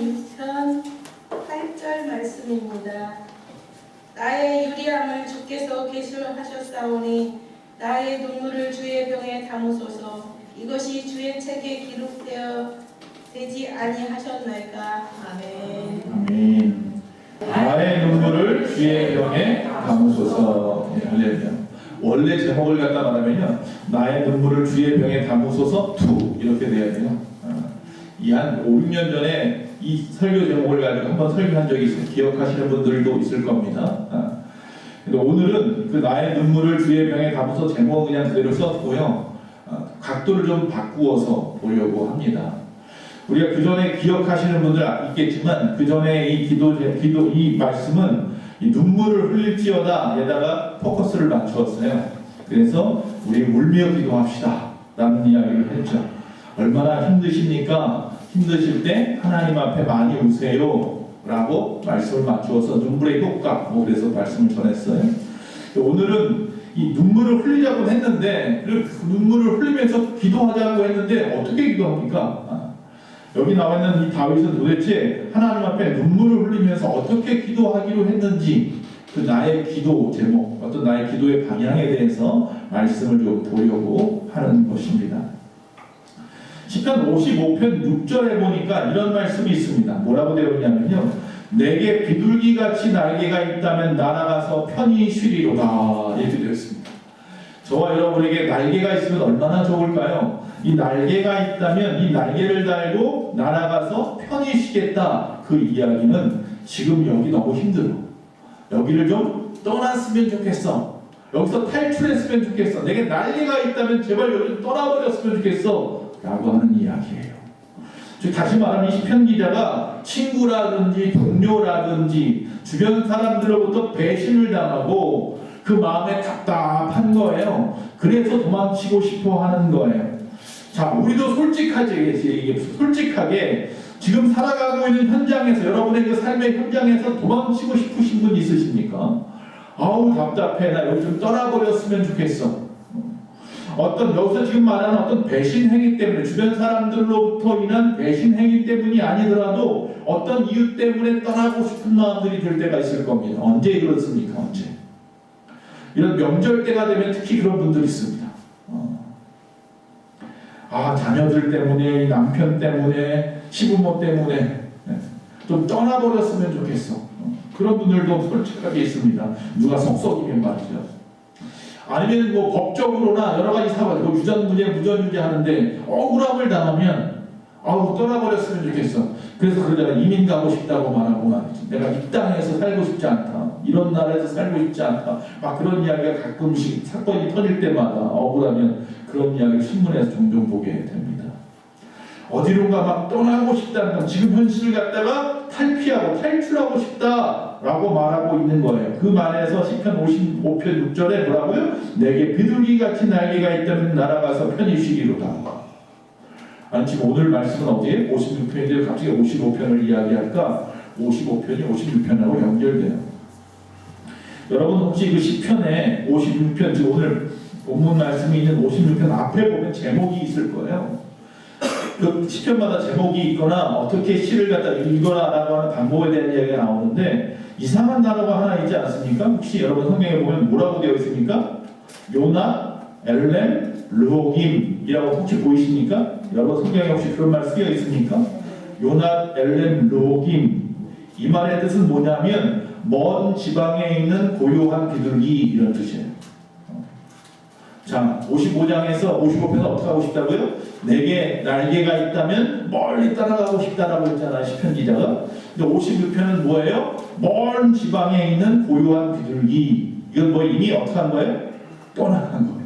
6편 8절 말씀입니다. 나의 유리함을 주께서 계술하셨사오니 나의 눈물을 주의 병에 담으소서. 이것이 주의 책에 기록되어 되지 아니하셨나이까. 아멘. 아멘. 나의 눈물을 주의 병에 담으소서. 네, 할렐루야. 원래 제목을 갖다 말하면요, 나의 눈물을 주의 병에 담으소서 2 이렇게 돼야 돼요. 이 한 5, 6년 전에 이 설교 제목을 가지고 한번 설교한 적이 있어요. 기억하시는 분들도 있을 겁니다. 근데 오늘은 그 나의 눈물을 주의 병에 담아서 제목은 그냥 그대로 썼고요. 각도를 좀 바꾸어서 보려고 합니다. 우리가 그 전에 기억하시는 분들 있겠지만 그 전에 이 말씀은 이 눈물을 흘릴지어다에다가 포커스를 맞추었어요. 그래서 우리 울며 기도합시다 라는 이야기를 했죠. 얼마나 힘드십니까? 힘드실 때 하나님 앞에 많이 우세요 라고 말씀을 맞추어서 눈물의 효과, 그래서 말씀을 전했어요. 오늘은 이 눈물을 흘리자고 했는데, 그 눈물을 흘리면서 기도하자고 했는데 어떻게 기도합니까? 여기 나와 있는 이 다윗은 도대체 하나님 앞에 눈물을 흘리면서 어떻게 기도하기로 했는지, 그 나의 기도 제목, 어떤 나의 기도의 방향에 대해서 말씀을 좀 보려고 하는 것입니다. 시편 55편 6절에 보니까 이런 말씀이 있습니다. 뭐라고 되어 있냐면요, 내게 비둘기같이 날개가 있다면 날아가서 편히 쉬리로다, 이렇게 되어 있습니다. 저와 여러분에게 날개가 있으면 얼마나 좋을까요? 이 날개가 있다면 이 날개를 달고 날아가서 편히 쉬겠다, 그 이야기는 지금 여기 너무 힘들어, 여기를 좀 떠났으면 좋겠어, 여기서 탈출했으면 좋겠어, 내게 날개가 있다면 제발 여기 떠나버렸으면 좋겠어 라고 하는 이야기예요. 즉 다시 말하면 이 시편 기자가 친구라든지 동료라든지 주변 사람들로부터 배신을 당하고 그 마음에 답답한 거예요. 그래서 도망치고 싶어 하는 거예요. 자, 우리도 솔직하게 지금 살아가고 있는 현장에서, 여러분의 그 삶의 현장에서 도망치고 싶으신 분 있으십니까? 아우 답답해, 나 여기 좀 떠나버렸으면 좋겠어. 어떤 여기서 지금 말하는 어떤 배신 행위 때문에, 주변 사람들로부터 인한 배신 행위 때문이 아니더라도 어떤 이유 때문에 떠나고 싶은 마음들이 들 때가 있을 겁니다. 언제 그렇습니까? 언제? 이런 명절 때가 되면 특히 그런 분들이 있습니다. 자녀들 때문에, 남편 때문에, 시부모 때문에 좀 떠나버렸으면 좋겠어. 그런 분들도 솔직하게 있습니다. 누가 속썩이면 말이죠. 아니면 뭐 법적으로나 여러 가지 사건, 유전무죄, 무전유죄 하는데 억울함을 당하면 떠나버렸으면 좋겠어. 그래서 그러잖아, 이민 가고 싶다고 말하고 말이지. 내가 이 땅에서 살고 싶지 않다, 이런 나라에서 살고 싶지 않다, 막 그런 이야기가 가끔씩 사건이 터질 때마다 억울하면 그런 이야기를 신문에서 종종 보게 됩니다. 어디론가 막 떠나고 싶다는 건 지금 현실을 갖다가 탈피하고 탈출하고 싶다라고 말하고 있는 거예요. 그 말에서 시편 55편 6절에 뭐라고요? 내게 비둘기같이 날개가 있다면 날아가서 편히 쉬기로다. 아니 지금 오늘 말씀은 어디에? 56편인데 갑자기 55편을 이야기할까? 55편이 56편하고 연결돼요. 여러분 혹시 그 시편에 56편, 지금 오늘 본문 말씀이 있는 56편 앞에 보면 제목이 있을 거예요. 그 시편마다 제목이 있거나 어떻게 시를 갖다 읽거나라고 하는 방법에 대한 이야기가 나오는데, 이상한 단어가 하나 있지 않습니까? 혹시 여러분 성경에 보면 뭐라고 되어 있습니까? 요나, 엘렘, 르호김이라고 혹시 보이십니까? 여러분 성경에 혹시 그런 말 쓰여 있습니까? 요나, 엘렘, 르호김, 이 말의 뜻은 뭐냐면 먼 지방에 있는 고요한 비둘기, 이런 뜻이에요. 자, 55장에서 55편은 어떻게 하고 싶다고요? 내게 날개가 있다면 멀리 따라가고 싶다라고 했잖아요, 시편 기자가. 근데 56편은 뭐예요? 먼 지방에 있는 고요한 비둘기. 이건 뭐 이미 어떻게 한 거예요? 떠나간 거예요.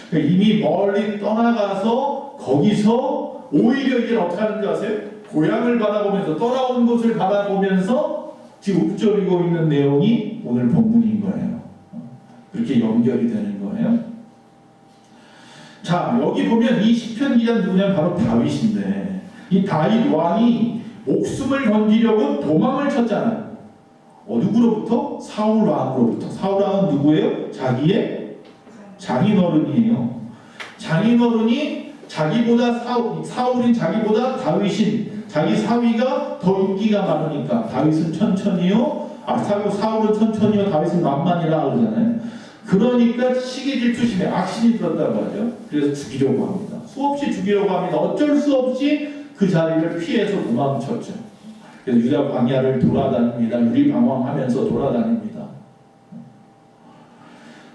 그러니까 이미 멀리 떠나가서 거기서 오히려 이제 어떻게 하는지 아세요? 고향을 바라보면서, 떠나온 곳을 바라보면서 지금 읊조리고 있는 내용이 오늘 본문인 거예요. 그렇게 연결이 되는 거예요. 자, 여기 보면 이 시편 기자는 누구냐면 바로 다윗인데, 이 다윗 왕이 목숨을 건지려고 도망을 쳤잖아요. 누구로부터? 사울 왕으로부터. 사울 왕은 누구예요? 자기의 장인어른이에요. 장인어른이 자기보다 사울인 자기보다 다윗인 자기 사위가 더 인기가 많으니까 다윗은 천천히요, 사울은 천천히요, 다윗은 만만이라 그러잖아요. 그러니까 시기 질투심에 악신이 들었다고 하죠. 그래서 죽이려고 합니다. 수없이 죽이려고 합니다. 어쩔 수 없이 그 자리를 피해서 도망쳤죠. 그래서 유다 광야를 돌아다닙니다. 유리방황하면서 돌아다닙니다.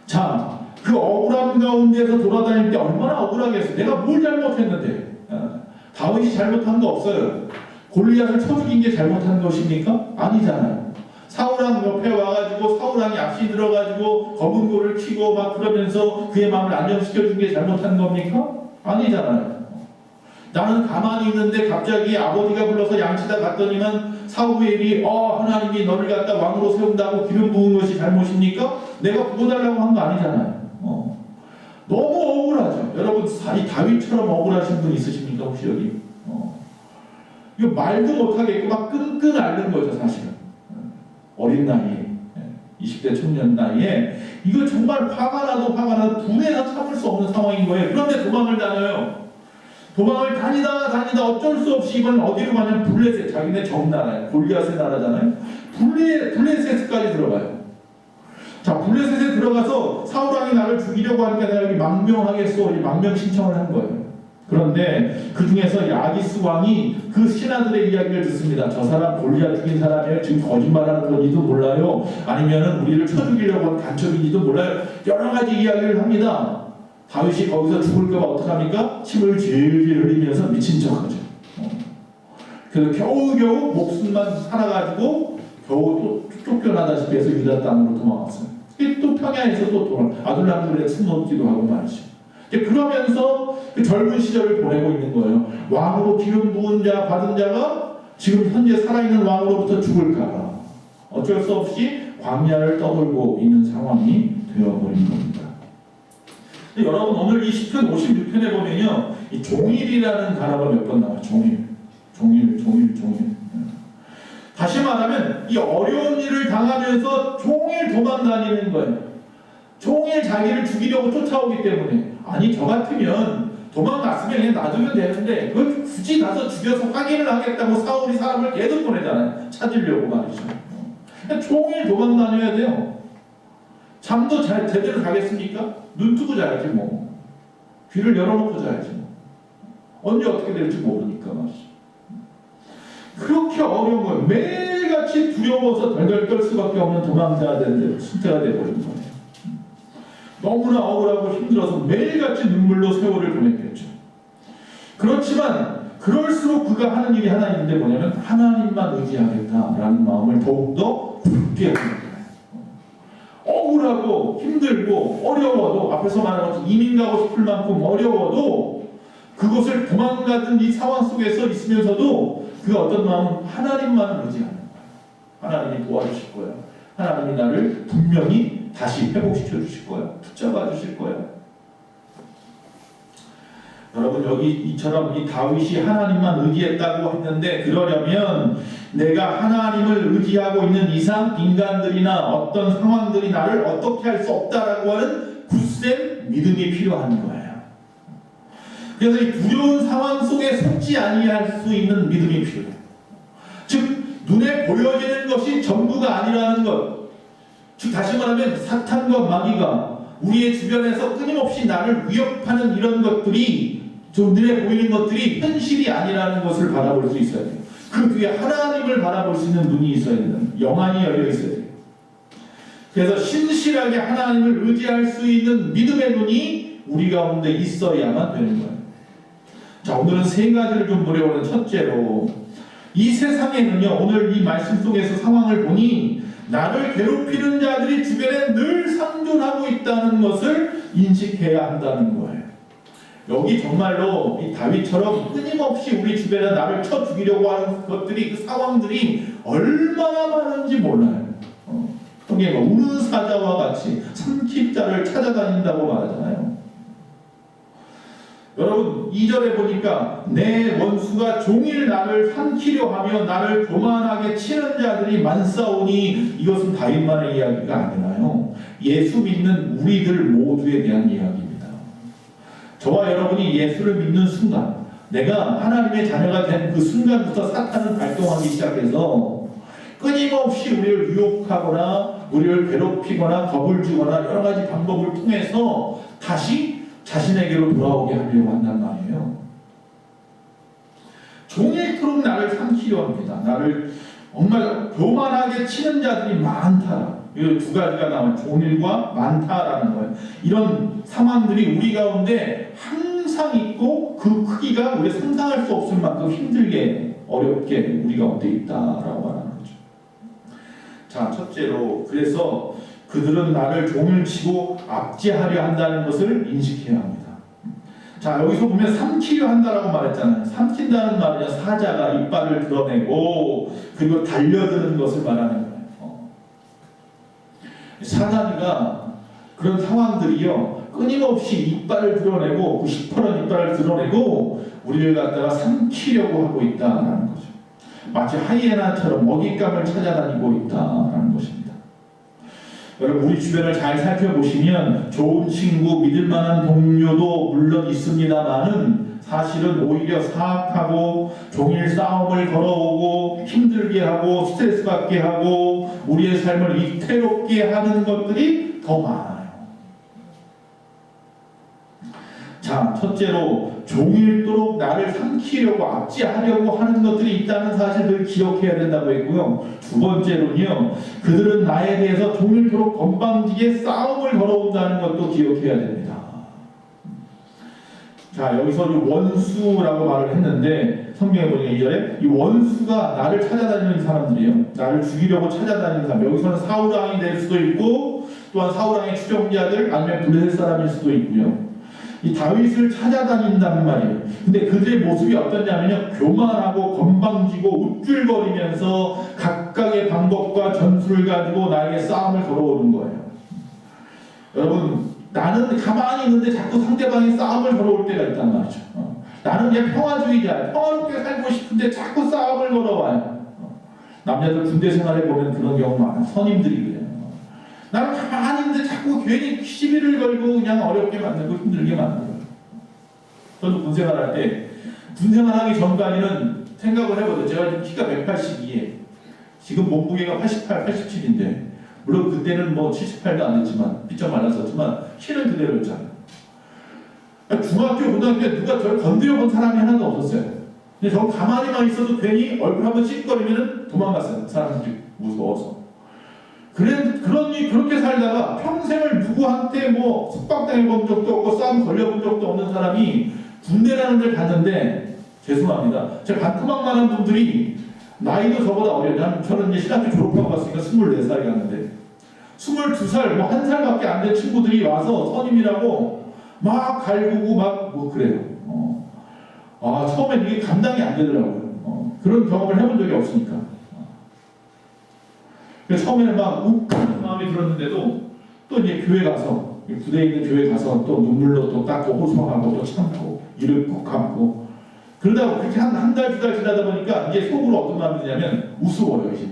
자, 그 억울함 가운데서 돌아다닐 때 얼마나 억울하겠어요. 내가 뭘 잘못했는데. 다윗이 잘못한 거 없어요. 골리앗을 쳐 죽인 게 잘못한 것입니까? 아니잖아요. 사울왕 옆에 와가지고 사울왕이 악시 들어가지고 검은 고를 치고 막 그러면서 그의 마음을 안정시켜준 게 잘못한 겁니까? 아니잖아요. 나는 가만히 있는데 갑자기 아버지가 불러서 양치다 갔더니만 사무엘이 하나님이 너를 갖다 왕으로 세운다고 기름 부은 것이 잘못입니까? 내가 부어달라고 한 거 아니잖아요. 너무 억울하죠. 여러분, 이 다윗처럼 억울하신 분 있으십니까? 혹시 여기? 이거 말도 못하겠고 막 끙끙 앓는 거죠, 사실은. 어린 나이에, 20대 청년 나이에 이거 정말 화가 나도 분해서 참을 수 없는 상황인 거예요. 그런데 도망을 다녀요. 도망을 다니다 어쩔 수 없이 이번엔 어디로 가냐면 블레셋, 자기네 정나라예요. 골리앗의 나라잖아요. 블레셋까지 들어가요. 자, 블레셋에 들어가서 사울왕이 나를 죽이려고 하니까 내가 여기 망명하겠소, 망명 신청을 한 거예요. 그런데 그 중에서 야기스 왕이 그 신하들의 이야기를 듣습니다. 저 사람 골리앗 죽인 사람이에요. 지금 거짓말하는 건지도 몰라요. 아니면은 우리를 쳐 죽이려고 하는 간첩인지도 몰라요. 여러 가지 이야기를 합니다. 다윗이 거기서 죽을까봐 어떡합니까? 침을 질질 흘리면서 미친 척하죠. 그래서 겨우겨우 목숨만 살아가지고 겨우 또 쫓겨나다시피 해서 유다 땅으로 도망갔어요. 또 평야에서 또 아둘람들의 침 놓기도 하고 말이죠. 그러면서 그 젊은 시절을 보내고 있는 거예요. 왕으로 기름 부은 자, 받은 자가 지금 현재 살아있는 왕으로부터 죽을까 어쩔 수 없이 광야를 떠돌고 있는 상황이 되어버린 겁니다. 여러분, 오늘 이 시편 56편에 보면요, 이 종일이라는 단어가 몇 번 나와요. 종일. 다시 말하면 이 어려운 일을 당하면서 종일 도망다니는 거예요. 종일 자기를 죽이려고 쫓아오기 때문에. 아니, 저 같으면 도망갔으면 그냥 놔두면 되는데 그걸 굳이 가서 죽여서 확인을 하겠다고 사울이 사람을 계속 보내잖아요. 찾으려고 말이죠. 종일 도망다녀야 돼요. 잠도 제대로 자겠습니까? 눈 뜨고 자야지 뭐. 귀를 열어놓고 자야지 뭐. 언제 어떻게 될지 모르니까 말이죠. 그렇게 어려운 거예요. 매일같이 두려워서 덜덜 떨 수밖에 없는 도망자가 되는 상태가 되어버린 거예요. 너무나 억울하고 힘들어서 매일같이 눈물로 세월을 보냈겠죠. 그렇지만 그럴수록 그가 하는 일이 하나 있는데 뭐냐면 하나님만 의지하겠다라는 마음을 더욱더 굳게 하는 거예요. 억울하고 힘들고 어려워도, 앞에서 말한 것처럼 이민 가고 싶을 만큼 어려워도 그곳을 도망가던 이 상황 속에서 있으면서도 그 어떤 마음은 하나님만을 의지하는 거예요. 하나님이 도와주실 거예요. 하나님이 나를 분명히 다시 회복시켜 주실 거예요. 붙잡아 주실 거예요. 여러분, 여기 이처럼 이 다윗이 하나님만 의지했다고 했는데, 그러려면 내가 하나님을 의지하고 있는 이상 인간들이나 어떤 상황들이 나를 어떻게 할 수 없다라고 하는 굳센 믿음이 필요한 거예요. 그래서 이 두려운 상황 속에 속지 아니할 수 있는 믿음이 필요해요. 즉, 눈에 보여지는 것이 전부가 아니라는 것. 즉, 다시 말하면 사탄과 마귀가 우리의 주변에서 끊임없이 나를 위협하는 이런 것들이, 좀 눈에 보이는 것들이 현실이 아니라는 것을 바라볼 수 있어야 돼요. 그 뒤에 하나님을 바라볼 수 있는 눈이 있어야 되는, 영안이 열려 있어야 돼요. 그래서 신실하게 하나님을 의지할 수 있는 믿음의 눈이 우리 가운데 있어야만 되는 거예요. 자, 오늘은 세 가지를 좀 보려고는. 첫째로, 이 세상에는요, 오늘 이 말씀 속에서 상황을 보니 나를 괴롭히는 자들이 주변에 늘 상존하고 있다는 것을 인식해야 한다는 거예요. 여기 정말로 이 다윗처럼 끊임없이 우리 주변에 나를 쳐 죽이려고 하는 것들이, 그 상황들이 얼마나 많은지 몰라요. 성경에 우는 사자와 같이 삼킵자를 찾아다닌다고 말하잖아요. 여러분, 2절에 보니까 내 원수가 종일 나를 삼키려 하며 나를 교만하게 치는 자들이 많사오니, 이것은 다윗만의 이야기가 아니라요, 예수 믿는 우리들 모두에 대한 이야기입니다. 저와 여러분이 예수를 믿는 순간, 내가 하나님의 자녀가 된 그 순간부터 사탄은 발동하기 시작해서 끊임없이 우리를 유혹하거나 우리를 괴롭히거나 겁을 주거나 여러 가지 방법을 통해서 다시 자신에게로 돌아오게 하려고 한단 말이에요. 종일토록 나를 삼키려 합니다. 나를 정말 교만하게 치는 자들이 많다. 이 두 가지가 나와요. 종일과 많다라는 거예요. 이런 상황들이 우리 가운데 항상 있고 그 크기가 우리가 상상할 수 없을 만큼 힘들게 어렵게 우리 가운데 있다라고 말하는 거죠. 자, 첫째로 그래서 그들은 나를 종을 치고 압제하려 한다는 것을 인식해야 합니다. 자, 여기서 보면 삼키려 한다라고 말했잖아요. 삼킨다는 말은요, 사자가 이빨을 드러내고 그리고 달려드는 것을 말하는 거예요. 사자가 그런 상황들이요, 끊임없이 이빨을 드러내고 그 시퍼런 이빨을 드러내고 우리를 갖다가 삼키려고 하고 있다라는 거죠. 마치 하이에나처럼 먹잇감을 찾아다니고 있다라는 것입니다. 여러분, 우리 주변을 잘 살펴보시면 좋은 친구, 믿을 만한 동료도 물론 있습니다만은 사실은 오히려 사악하고 종일 싸움을 걸어오고 힘들게 하고 스트레스 받게 하고 우리의 삶을 위태롭게 하는 것들이 더 많아요. 자, 첫째로 종일토록 나를 삼키려고 압제하려고 하는 것들이 있다는 사실을 기억해야 된다고 했고요. 두 번째로는요, 그들은 나에 대해서 종일토록 건방지게 싸움을 걸어온다는 것도 기억해야 됩니다. 자, 여기서 이 원수라고 말을 했는데 성경에 보니까 2절에 이 원수가 나를 찾아다니는 사람들이에요. 나를 죽이려고 찾아다니는 사람. 여기서는 사울왕이 될 수도 있고 또한 사울왕의 추종자들 아니면 블레셋 사람일 수도 있고요. 이 다윗을 찾아다닌다는 말이에요. 근데 그들의 모습이 어떠냐면요, 교만하고 건방지고 우쭐거리면서 각각의 방법과 전술을 가지고 나에게 싸움을 걸어오는 거예요. 여러분, 나는 가만히 있는데 자꾸 상대방이 싸움을 걸어올 때가 있단 말이죠. 나는 그냥 평화주의자예요. 평화롭게 살고 싶은데 자꾸 싸움을 걸어와요. 남자들 군대 생활에 보면 그런 경우 많아요. 선임들이 그래요. 나는 가만히 있는데 자꾸 괜히 시비를 걸고 그냥 어렵게 만들고 힘들게 만들어요. 저도 군 생활할 때, 군 생활하기 전까지는 생각을 해보죠. 제가 지금 키가 182에 지금 몸무게가 88, 87인데 물론 그때는 뭐 78도 안 됐지만 삐쩍 말랐었지만 키는 그대로였잖아요. 중학교, 고등학교 때 누가 저를 건드려 본 사람이 하나도 없었어요. 근데 저 가만히만 있어도 괜히 얼굴 한번 씩거리면 도망갔어요. 사람들이 무서워서. 그렇게 살다가 평생을 누구한테 뭐 속박당해 본 적도 없고 싸움 걸려본 적도 없는 사람이 군대라는 데를 갔는데, 죄송합니다, 제 반토막만한 분들이 나이도 저보다 어려요. 저는 이제 신학교 졸업하고 갔으니까 24살에 갔는데 22살, 뭐 1살밖에 안 된 친구들이 와서 선임이라고 막 갈구고 막 뭐 그래요. 처음엔 이게 감당이 안 되더라고요. 그런 경험을 해본 적이 없으니까. 처음에는 막 욱하는 마음이 들었는데도 또 이제 교회 가서, 부대에 있는 교회 가서 또 눈물로 또 닦고 호소하고 또 참고 이를 꼭 감고 그러다 그렇게 한 달, 두 달 지나다 보니까 이제 속으로 어떤 마음이 드냐면 우스워요. 이제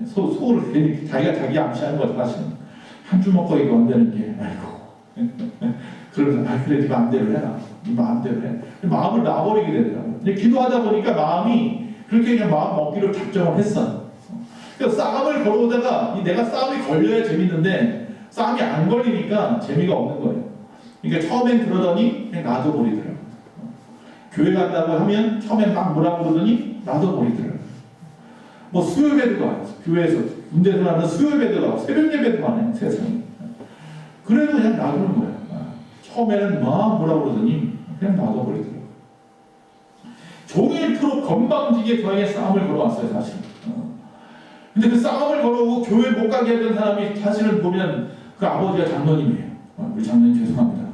속으로 괜히 자기 암시하는 거죠. 사실은 한 주 먹고 이거 안 되는 게 아이고 그러면서 그래 네 마음대로 해라, 네 마음대로 해. 마음을 놔버리게 되더라고요. 근데 기도하다 보니까 마음이 그렇게 그냥 마음 먹기로 작정을 했어요. 그러니까 싸움을 걸어오다가 내가 싸움이 걸려야 재밌는데 싸움이 안 걸리니까 재미가 없는 거예요. 그러니까 처음엔 그러더니 그냥 놔둬버리더라고요. 교회 간다고 하면 처음엔 막 뭐라고 그러더니 놔둬버리더라고요. 뭐 수요예배도 안 해요. 교회에서 군대에서 하는 수요예배도 하고 새벽 예배도 안 해요. 세상에. 그래도 그냥 놔두는 거예요. 처음에는 막 뭐라고 그러더니 그냥 놔둬버리더라고요. 종일토록 건방지게 저에게 싸움을 걸어왔어요. 사실. 근데 그 싸움을 걸어오고 교회 못 가게 했던 사람이 사실은 보면 그 아버지가 장로님이에요. 우리 장로님 죄송합니다.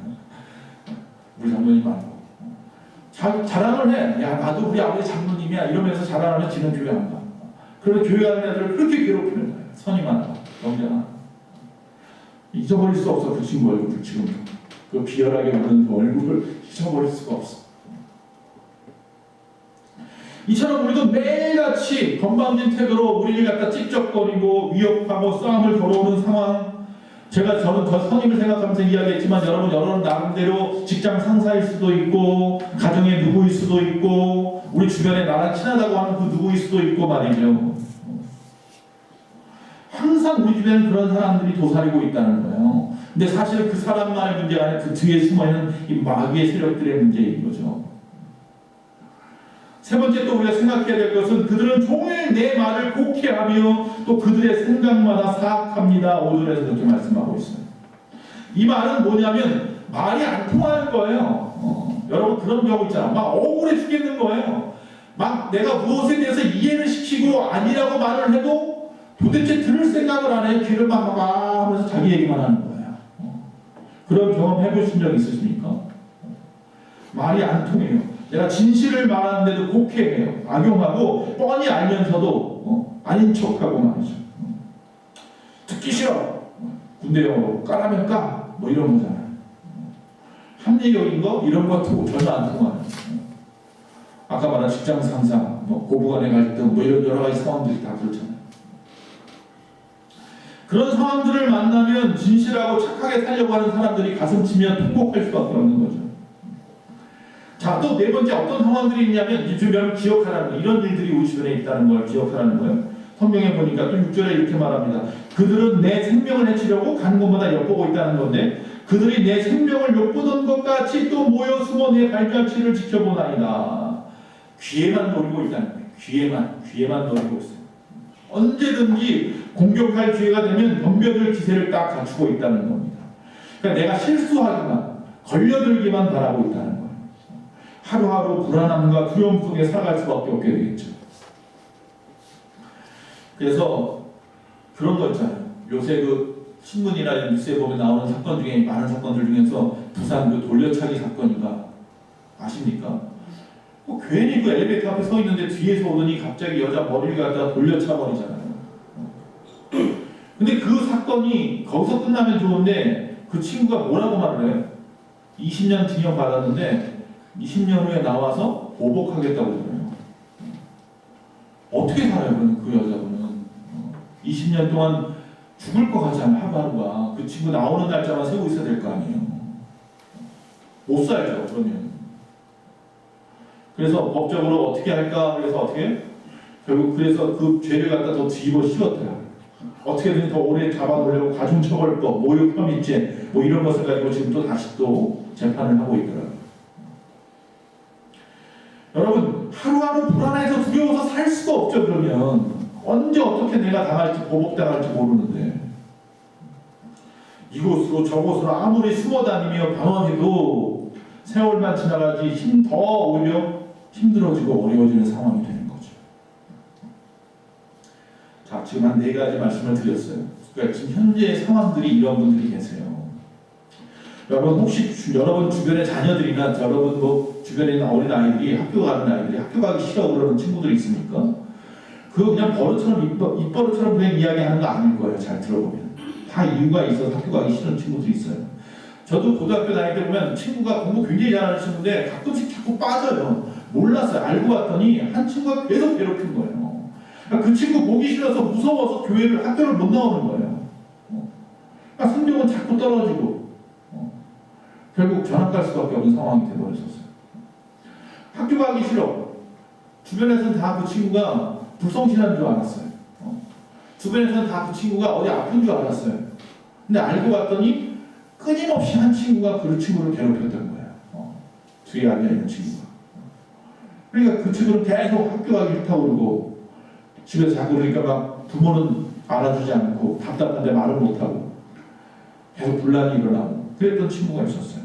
우리 장로님 말고. 자랑을 해. 야, 나도 우리 아버지 장로님이야. 이러면서 자랑하면 지는 교회 안 가. 그래서 교회 가는 애들을 그렇게 괴롭히는 거예요. 선임 하나, 영장 하나. 잊어버릴 수 없어. 그 친구 얼굴을 지금도. 그 비열하게 웃는 그 얼굴을 잊어버릴 수가 없어. 이처럼 우리도 매일같이 건방진 태도로 우리를 갖다 찝쩍거리고 위협하고 싸움을 걸어오는 상황, 저는 저 선임을 생각하면서 이야기했지만 여러분 나름대로 직장 상사일 수도 있고 가정의 누구일 수도 있고 우리 주변에 나랑 친하다고 하는 그 누구일 수도 있고 말이죠. 항상 우리 주변에 그런 사람들이 도사리고 있다는 거예요. 근데 사실 그 사람만의 문제가 아니라 그 뒤에 숨어있는 이 마귀의 세력들의 문제인 거죠. 세 번째 또 우리가 생각해야 될 것은 그들은 종일 내 말을 곡해하며 또 그들의 생각마다 사악합니다. 5절에서 그렇게 말씀하고 있어요. 이 말은 뭐냐면 말이 안 통하는 거예요. 여러분 그런 경우 있잖아. 막 억울해 죽겠는 거예요. 막 내가 무엇에 대해서 이해를 시키고 아니라고 말을 해도 도대체 들을 생각을 안 해요. 귀를 막 하면서 자기 얘기만 하는 거예요. 그런 경험 해보신 적 있으십니까? 말이 안 통해요. 내가 진실을 말하는데도 곡해해요. 악용하고 뻔히 알면서도 아닌 척하고 말이죠. 듣기 싫어. 군대 영어로 까라면 까. 뭐 이런 거잖아요. 합리적인 거 이런 거 전혀 안 통하는. 아까 말한 직장 상사, 뭐 고부간의 갈등, 뭐 이런 여러 가지 상황들이 다 그렇잖아요. 그런 상황들을 만나면 진실하고 착하게 살려고 하는 사람들이 가슴 치며 통곡할 수밖에 없는 거죠. 자, 또 네 번째 어떤 상황들이 있냐면 이 주변을 기억하라는 거. 이런 일들이 우리 주변에 있다는 걸 기억하라는 거예요. 성경에 보니까 또 6절에 이렇게 말합니다. 그들은 내 생명을 해치려고 가는 곳마다 엿보고 있다는 건데 그들이 내 생명을 엿보던 것 같이 또 모여 숨어 내 발자취를 지켜보나이다. 귀에만 노리고 있다는 거예요. 귀에만 노리고 있어요. 언제든지 공격할 기회가 되면 덤벼들 기세를 딱 갖추고 있다는 겁니다. 그러니까 내가 실수하기만 걸려들기만 바라고 있다는 거예요. 하루하루 불안함과 두려움 속에 살아갈 수밖에 없게 되겠죠. 그래서 그런 거 있잖아요. 요새 그 신문이나 뉴스에 보면 나오는 사건 중에 많은 사건들 중에서 부산 그 돌려차기 사건인가 아십니까? 괜히 그 엘리베이터 앞에 서 있는데 뒤에서 오더니 갑자기 여자 머리를 갖다 돌려차 버리잖아요. 근데 그 사건이 거기서 끝나면 좋은데 그 친구가 뭐라고 말을 해요? 20년 징역 받았는데 20년 후에 나와서 보복하겠다고 그러요. 어떻게 살아요, 그 여자분은? 20년 동안 죽을 것 같지 않아요, 하루하루가. 그 친구 나오는 날짜만 세고 있어야 될 거 아니에요. 못 살죠, 그러면. 그래서 법적으로 어떻게 할까? 그래서 어떻게? 결국 그래서 그 죄를 갖다 더 뒤집어 씌웠더라. 어떻게든 더 오래 잡아놓으려고 가중처벌법, 모욕 혐의죄, 뭐 이런 것을 가지고 지금 또 다시 또 재판을 하고 있더라고요. 여러분 하루하루 불안해서 두려워서 살 수가 없죠. 그러면 언제 어떻게 내가 당할지 보복당할지 모르는데 이곳으로 저곳으로 아무리 숨어 다니며 방황해도 세월만 지나가지 더 오히려 힘들어지고 어려워지는 상황이 되는 거죠. 자, 지금 한 4가지 말씀을 드렸어요. 그러니까 지금 현재 상황들이 이런 분들이 계세요. 여러분 혹시 여러분 주변의 자녀들이나 여러분 뭐 주변에 있는 어린 아이들이 학교 가는 아이들이 학교 가기 싫어 그러는 친구들이 있습니까? 그거 그냥 버릇처럼 입버릇처럼 그냥 이야기하는 거 아닐 거예요. 잘 들어보면 다 이유가 있어서 학교 가기 싫은 친구들이 있어요. 저도 고등학교 다닐 때 보면 친구가 공부 굉장히 잘하는 친구인데 가끔씩 자꾸 빠져요. 몰랐어요. 알고 봤더니 한 친구가 계속 괴롭힌 거예요. 그러니까 그 친구 보기 싫어서 무서워서 학교를 못 나오는 거예요. 그러니까 성적은 자꾸 떨어지고 결국 전학 갈 수밖에 없는 상황이 되어버렸었어요. 학교 가기 싫어. 주변에서는 다 그 친구가 불성실한 줄 알았어요. 주변에서는 다 그 친구가 어디 아픈 줄 알았어요. 근데 알고 봤더니 끊임없이 한 친구가 그 친구를 괴롭혔던 거예요. 뒤에 앉아있는 친구가. 그러니까 그 친구는 계속 학교 가기 싫다고 그러고 집에서 자꾸 그러니까 막 부모는 알아주지 않고 답답한데 말을 못하고 계속 분란이 일어나고 그랬던 친구가 있었어요.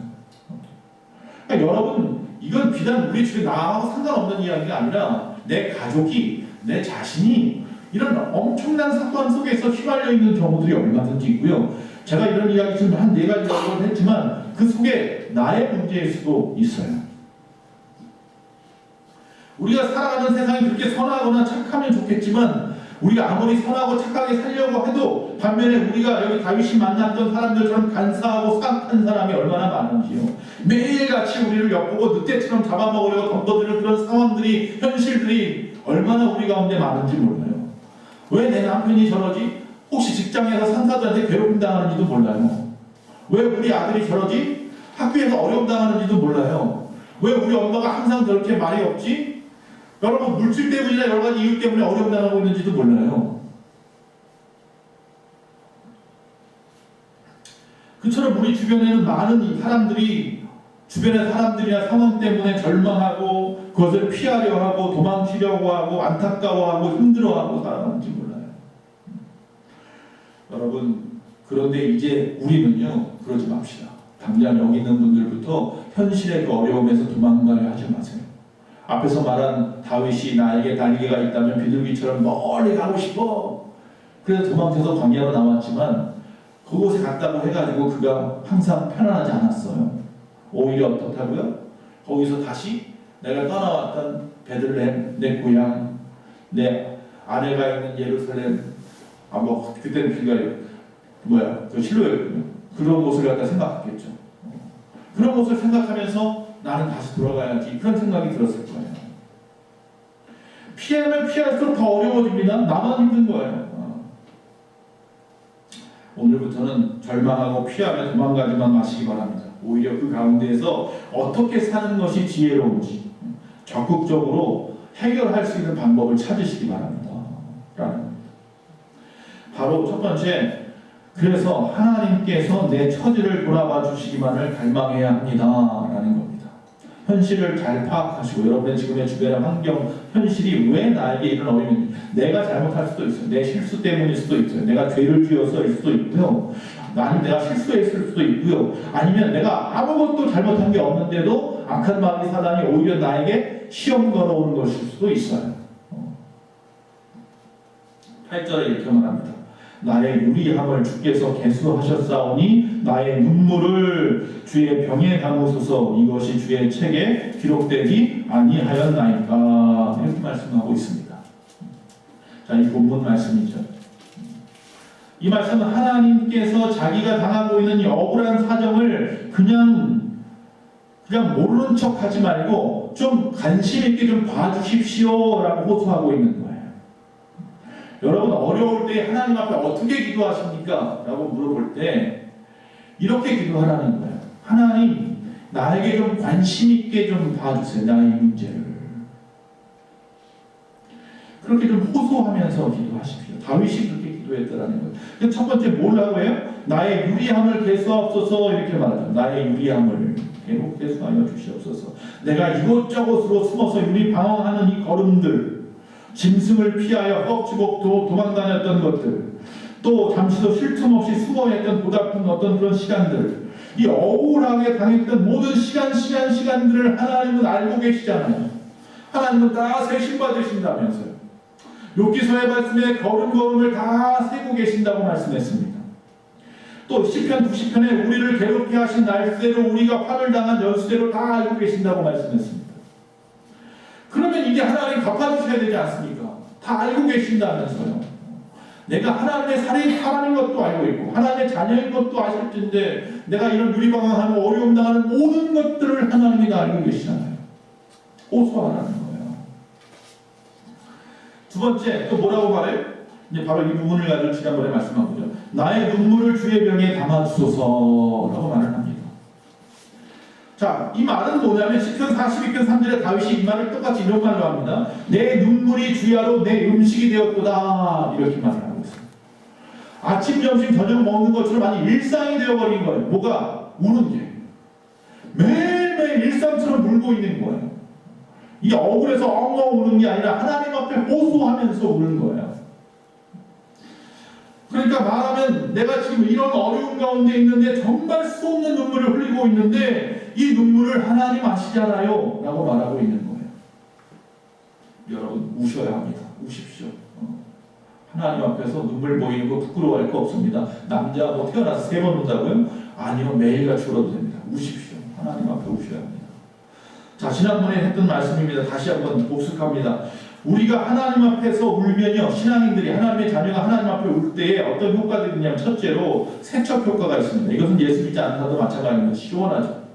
그러니까 여러분 이건 비단 우리 집에 나하고 상관없는 이야기가 아니라 내 가족이 내 자신이 이런 엄청난 사건 속에서 휘말려 있는 경우들이 얼마든지 있고요. 제가 이런 이야기 지금 한 4가지 정도는 했지만 그 속에 나의 문제일 수도 있어요. 우리가 살아가는 세상이 그렇게 선하거나 착하면 좋겠지만 우리가 아무리 선하고 착하게 살려고 해도 반면에 우리가 여기 다윗이 만났던 사람들처럼 간사하고 사악한 사람이 얼마나 많은지요. 매일같이 우리를 엿보고 늑대처럼 잡아먹으려고 덤벼드는 그런 상황들이 현실들이 얼마나 우리 가운데 많은지 몰라요. 왜 내 남편이 저러지? 혹시 직장에서 상사들한테 괴롭힘 당하는지도 몰라요. 왜 우리 아들이 저러지? 학교에서 어려움 당하는지도 몰라요. 왜 우리 엄마가 항상 저렇게 말이 없지? 여러분 물질 때문이나 여러 가지 이유 때문에 어려움 당하고 있는지도 몰라요. 그처럼 우리 주변에는 많은 사람들이 주변의 사람들이나 상황 때문에 절망하고 그것을 피하려 하고 도망치려고 하고 안타까워하고 힘들어하고 살아가는지 몰라요. 여러분 그런데 이제 우리는요 그러지 맙시다. 당장 여기 있는 분들부터 현실의 그 어려움에서 도망가려 하지 마세요. 앞에서 말한 다윗이 나에게 날개가 있다면 비둘기처럼 멀리 가고 싶어. 그래서 도망쳐서 광야로 나왔지만 그곳에 갔다고 해가지고 그가 항상 편안하지 않았어요. 오히려 어떻다고요? 거기서 다시 내가 떠나왔던 베들레헴, 내 고향, 내 아내가 있는 예루살렘, 그때는 그 실로였군요. 그런 곳을 갖다 생각했겠죠. 그런 곳을 생각하면서 나는 다시 돌아가야지 그런 생각이 들었을 거예요. 피하면 피할수록 더 어려워집니다. 나만 힘든 거예요. 오늘부터는 절망하고 피하며 도망가지만 마시기 바랍니다. 오히려 그 가운데에서 어떻게 사는 것이 지혜로운지 적극적으로 해결할 수 있는 방법을 찾으시기 바랍니다. 라는 겁니다. 바로 첫 번째, 그래서 하나님께서 내 처지를 돌아봐 주시기만을 갈망해야 합니다. 라는 겁니다. 현실을 잘 파악하시고 여러분의 지금의 주변의 환경, 현실이 왜 나에게 이런 어려움인지 내가 잘못할 수도 있어요. 내 실수 때문일 수도 있어요. 내가 죄를 지어서일 수도 있고요. 아니면 내가 실수했을 수도 있고요. 아니면 내가 아무것도 잘못한 게 없는데도 악한 마귀 사단이 오히려 나에게 시험 걸어오는 것일 수도 있어요. 8절에 이렇게 말합니다. 나의 유리함을 주께서 계수하셨사오니 나의 눈물을 주의 병에 담으소서. 이것이 주의 책에 기록되지 아니하였나이까. 이렇게 말씀하고 있습니다. 자, 이 본문 말씀이죠. 이 말씀은 하나님께서 자기가 당하고 있는 이 억울한 사정을 그냥 모르는 척 하지 말고 좀 관심 있게 좀 봐주십시오 라고 호소하고 있는 거예요. 여러분 어려울 때 하나님 앞에 어떻게 기도하십니까? 라고 물어볼 때 이렇게 기도하라는 거예요. 하나님 나에게 좀 관심 있게 좀 봐주세요. 나의 문제를. 그렇게 좀 호소하면서 기도하십시오. 다윗이 그렇게 기도했더라는 거예요. 첫 번째 뭐라고 해요? 나의 유리함을 계수하옵소서. 이렇게 말하죠. 나의 유리함을 계수하여 주시옵소서. 내가 이곳저곳으로 숨어서 유리 방황하는 이 걸음들, 짐승을 피하여 헛지복도 도망다녔던 것들, 또 잠시도 쉴 틈 없이 숨어있던 고달픈 어떤 그런 시간들, 이 억울하게 당했던 모든 시간들을 하나님은 알고 계시잖아요. 하나님은 다 세심받으신다면서요. 욥기서의 말씀에 걸음걸음을 다 세고 계신다고 말씀했습니다. 또 시편 90편에 우리를 괴롭게 하신 날수대로 우리가 화를 당한 연수대로 다 알고 계신다고 말씀했습니다. 그러면 이제 하나님 갚아주셔야 되지 않습니까? 다 알고 계신다면서요. 내가 하나님의 사람인 것도 알고 있고 하나님의 자녀인 것도 아실 텐데 내가 이런 유리방황하고 어려움 당하는 모든 것들을 하나님이 다 알고 계시잖아요. 호소하라는 거예요. 두 번째 또 뭐라고 말해요? 이제 바로 이 부분을 가지고 지난번에 말씀한 거죠. 나의 눈물을 주의 병에 담아주소서라고 말을 합니다. 자, 이 말은 뭐냐면 시편 42편 3절에 다윗이 이 말을 똑같이 이런 말로 합니다. 내 눈물이 주야로 내 음식이 되었도다. 이렇게 말을 하고 있어요. 아침, 점심, 저녁 먹는 것처럼 아니 일상이 되어버린 거예요. 뭐가? 우는 게. 매일매일 일상처럼 울고 있는 거예요. 이 억울해서 엉엉 우는 게 아니라 하나님 앞에 호소하면서 우는 거예요. 그러니까 말하면 내가 지금 이런 어려운 가운데 있는데 정말 수없는 눈물을 흘리고 있는데 이 눈물을 하나님 아시잖아요 라고 말하고 있는 거예요. 여러분 우셔야 합니다. 우십시오. 하나님 앞에서 눈물 보이는 거 부끄러워할 거 없습니다. 남자 뭐 태어나서 3번 운다고요? 아니요, 매일같이 울어도 됩니다. 우십시오. 하나님 앞에 우셔야 합니다. 자, 지난번에 했던 말씀입니다. 다시 한번 복습합니다. 우리가 하나님 앞에서 울면요, 신앙인들이 하나님의 자녀가 하나님 앞에 울 때에 어떤 효과들이 있냐면 첫째로 세척 효과가 있습니다. 이것은 예수 믿지 않는 사람도 마찬가지입니다. 시원하죠.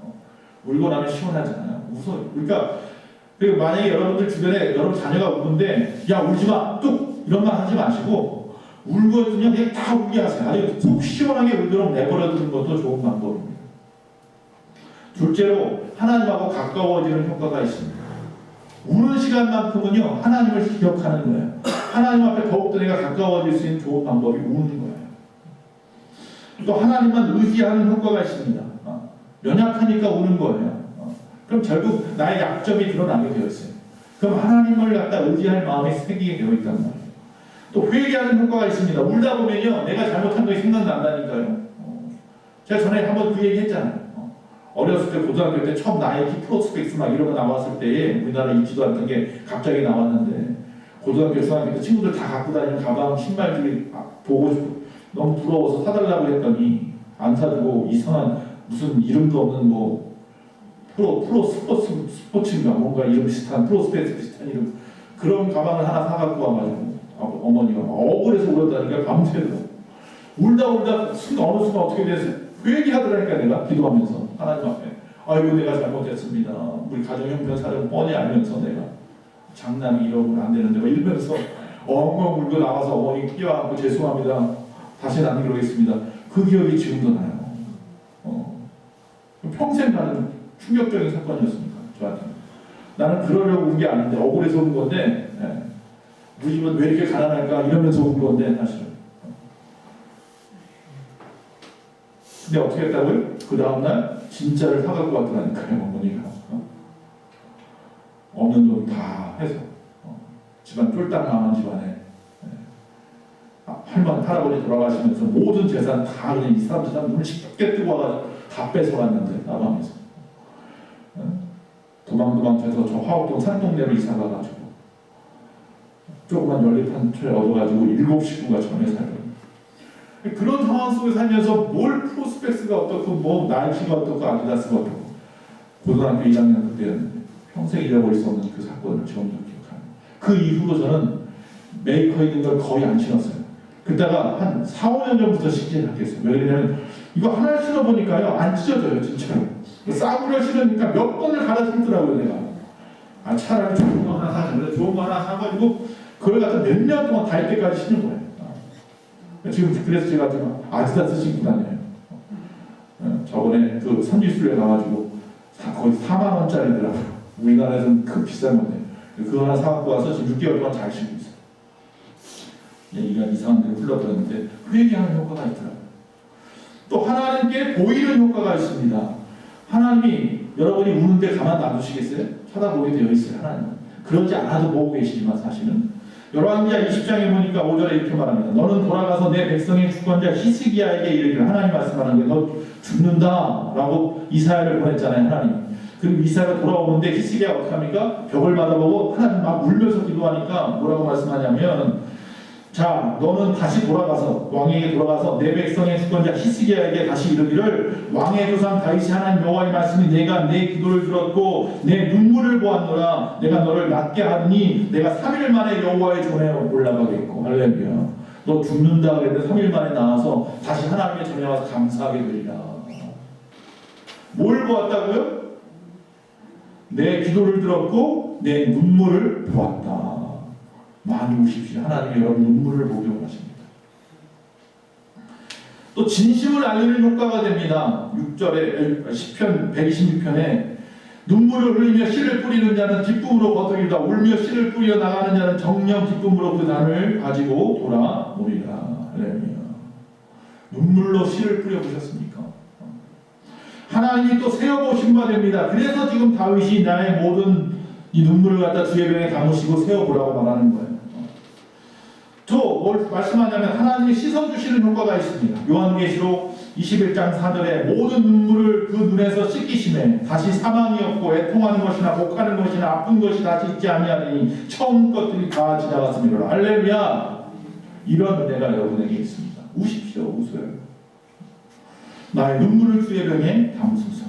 울고 나면 시원하잖아요. 웃어요. 그러니까 그리고 만약에 여러분들 주변에 여러분 자녀가 우는데 야 울지마 뚝 이런 말 하지 마시고 울거든요. 그냥 다 울게 하세요. 아주 속 시원하게 울도록 내버려두는 것도 좋은 방법입니다. 둘째로 하나님하고 가까워지는 효과가 있습니다. 우는 시간만큼은요 하나님을 기억하는 거예요. 하나님 앞에 더욱더 내가 가까워질 수 있는 좋은 방법이 우는 거예요. 또 하나님만 의지하는 효과가 있습니다. 연약하니까 우는 거예요. 그럼 결국 나의 약점이 드러나게 되어 있어요. 그럼 하나님을 갖다 의지할 마음이 생기게 되어 있단 말이에요. 또 회개하는 효과가 있습니다. 울다 보면요 내가 잘못한 것이 생각난다니까요. 제가 전에 한번 그 얘기 했잖아요. 어렸을 때 고등학교 때 처음 나이키 프로스펙스 막 이런 거 나왔을 때에 우리나라 있지도 않던 게 갑자기 나왔는데 고등학교 중학교 때 친구들 다 갖고 다니는 가방 신발들이 보고 싶고 너무 부러워서 사달라고 했더니 안 사주고 이상한 무슨 이름도 없는 뭐 프로 스포츠인가 뭔가 이름 비슷한 프로스펙스 비슷한 이름 그런 가방을 하나 사갖고 와가지고 어머니가 억울해서 울었다니까 밤새도록 울다 어느 순간 어떻게 됐어요? 그 얘기하더라니까 내가 기도하면서 하나님 앞에 아이고 내가 잘못했습니다. 우리 가정 형편 사정 뻔히 알면서 내가 장남이 이러고는 안 되는데 막 이러면서 엉엉 울고 나와서 어머니 끼워안고 죄송합니다. 다시는 안 그러겠습니다. 그 기억이 지금도 나요. 평생 가는 충격적인 사건이었으니까 저한테. 나는 그러려고 운 게 아닌데 억울해서 운 건데 우리 집은 왜 이렇게 가난할까 이러면서 운 건데 사실은. 근데 어떻게 했다고요? 그 다음날 진짜를 사갖고 왔더라니까요 어머니가. 없는 돈 다 해서 집안 쫄딱 망한 집안에 할머니 할아버지 돌아가시면서 모든 재산 다 그냥 이 사람들 눈을 쉽게 뜨고 와가지고 다 뺏어갔는데 나방에서 도망쳐서 저 화곡동 산동네로 이사 가가지고 조그만 연립한 채 얻어가지고 7 식구가 전에 살고 그런 상황 속에 살면서 뭘 프로스펙스가 어떻고 뭐 나이키가 어떻고 아디다스가 어떻고 고등학교 1학년 그때였는데 평생 잊어버릴 수 없는 그 사건을 지금도 기억합니다. 그 이후로 저는 메이커 있는 걸 거의 안 신었어요. 그때가 한 4, 5년 전부터 신기 시작했어요. 왜냐면 이거 하나 신어보니까요 안 찢어져요 진짜로. 싸구려 신으니까 몇 번을 갈아 신더라고요 내가. 차라리 좋은 거 하나 사자. 좋은 거 하나 사가지고 그걸 갖다 몇 년 동안 달 때까지 신는 거예요. 지금 그래서 제가 지금 아디다스 신고 다녀요. 저번에 그 선지술에 가가지고 거의 4만 원짜리더라고요. 우리나라에서는 그 비싼 건데 그거 하나 사갖고 와서 지금 6개월 동안 잘 신고 있어요. 얘기가 이상한 데로 흘러들었는데 회개하는 효과가 있더라고요. 또 하나님께 보이는 효과가 있습니다. 하나님이 여러분이 우는데 가만 놔두시겠어요? 쳐다보게 되어 있어요. 하나님은. 그러지 않아도 보고 계시지만 사실은 열왕기하 20장에 보니까 5절에 이렇게 말합니다. 너는 돌아가서 내 백성의 주권자 히스기야에게 이르기를 하나님 말씀하는 게 너 죽는다 라고 이사야를 보냈잖아요. 하나님. 그리고 이사야가 돌아오는데 히스기야가 어떻게 합니까? 벽을 받아보고 하나님 막 울면서 기도하니까 뭐라고 말씀하냐면 자 너는 다시 돌아가서 왕에게 돌아가서 내 백성의 주권자 히스기야에게 다시 이르기를 왕의 조상 다윗이 하나님 여호와의 말씀이 내가 내 기도를 들었고 내 눈물을 보았노라 내가 너를 낫게 하니 내가 3일 만에 여호와의 전에 올라가겠고 할렐루야 너 죽는다 그랬는데 3일 만에 나와서 다시 하나님의 전에 와서 감사하게 되리라. 뭘 보았다고요? 내 기도를 들었고 내 눈물을 보았다. 많이 우십시오. 하나님이 여러분 눈물을 보게 원하십니다. 또 진심을 알리는 효과가 됩니다. 6절에 시편 126편에 눈물을 흘리며 씨를 뿌리는 자는 기쁨으로 거두리라 울며 씨를 뿌려 나가는 자는 정령 기쁨으로 그 단을 가지고 돌아오리라. 할렐루야. 눈물로 씨를 뿌려보셨습니까? 하나님이 또 세어보신 바 됩니다. 그래서 지금 다윗이 나의 모든 이 눈물을 갖다 주의 병에 담으시고 세어보라고 말하는 거예요. 또 뭘 말씀하냐면 하나님이 씻어주시는 효과가 있습니다. 요한계시록 21장 4절에 모든 눈물을 그 눈에서 씻기심에 다시 사망이 없고 애통하는 것이나 목하는 것이나 아픈 것이 다시 있지 아니하니 처음 것들이 다 지나갔습니다. 할렐루야. 이런 은혜가 여러분에게 있습니다. 우십시오. 웃어요. 나의 눈물을 주의 병에 담으소서.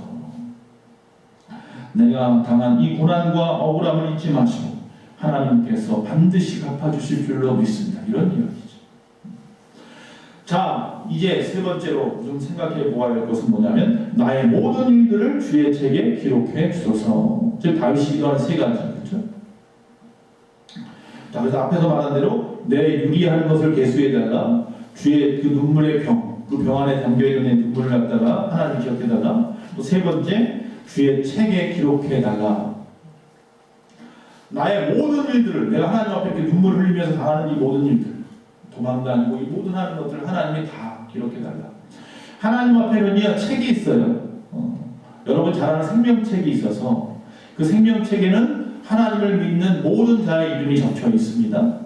내가 당한 이 고난과 억울함을 잊지 마시고 하나님께서 반드시 갚아주실 줄로 믿습니다. 이런 이야기죠. 자, 이제 세 번째로 좀 생각해 보아야 할 것은 뭐냐면 나의 모든 일들을 주의 책에 기록해 주소서. 즉 다윗이 기도한 세 가지. 그렇죠? 자, 그래서 앞에서 말한 대로 내 유리하는 것을 계수해달라. 주의 그 눈물의 병, 그 병 안에 담겨있는 내 눈물을 갖다가 하나님 기억해달라. 또 세 번째, 주의 책에 기록해달라. 나의 모든 일들을 내가 하나님 앞에 이렇게 눈물을 흘리면서 당하는 이 모든 일들, 도망다니고 이 모든 하는 것들을 하나님이 다 기록해달라. 하나님 앞에는요 책이 있어요. 여러분 잘 아는 생명책이 있어서 그 생명책에는 하나님을 믿는 모든 자의 이름이 적혀 있습니다.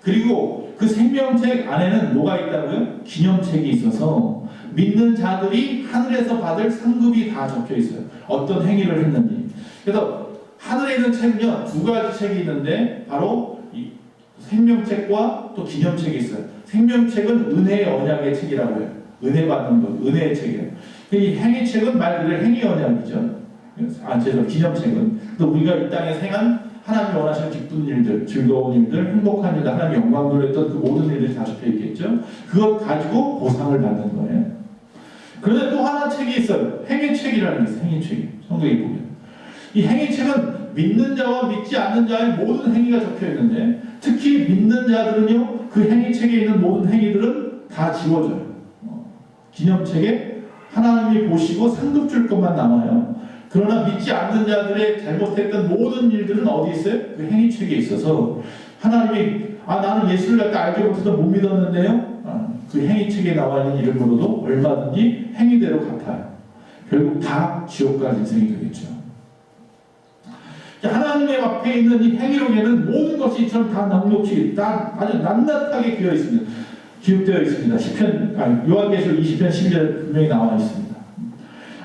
그리고 그 생명책 안에는 뭐가 있다고요? 기념책이 있어서 믿는 자들이 하늘에서 받을 상급이 다 적혀 있어요. 어떤 행위를 했는지. 그래서 하늘에 있는 책은요 두 가지 책이 있는데 바로 이 생명책과 또 기념책이 있어요. 생명책은 은혜의 언약의 책이라고 해요. 은혜 받는 것, 은혜의 책이에요. 이 행위책은 말 그대로 행위 언약이죠. 기념책은 또 우리가 이 땅에 행한 하나님이 원하시는 기쁜 일들, 즐거운 일들, 행복한 일들, 하나님 영광 돌렸던 그 모든 일들이 다 적혀 있겠죠. 그것 가지고 보상을 받는 거예요. 그런데 또 하나 책이 있어요. 행위책이라는 게 있어요. 행위책이 성경에 보면 이 행위책은 믿는 자와 믿지 않는 자의 모든 행위가 적혀 있는데 특히 믿는 자들은요 그 행위책에 있는 모든 행위들은 다 지워져요. 기념책에 하나님이 보시고 상급 줄 것만 남아요. 그러나 믿지 않는 자들의 잘못했던 모든 일들은 어디 있어요? 그 행위책에 있어서 하나님이 나는 예수를 갖다 알지 못해서 못 믿었는데요. 그 행위책에 나와 있는 이름으로도 얼마든지 행위대로 갚아요. 결국 다 지옥 갈 인생이 되겠죠. 하나님의 앞에 있는 이 행위록에는 모든 것이 이처럼 다 넉넉히 아주 낱낱하게 기록되어 있습니다. 요한계시록 20편 11절 분명히 나와 있습니다.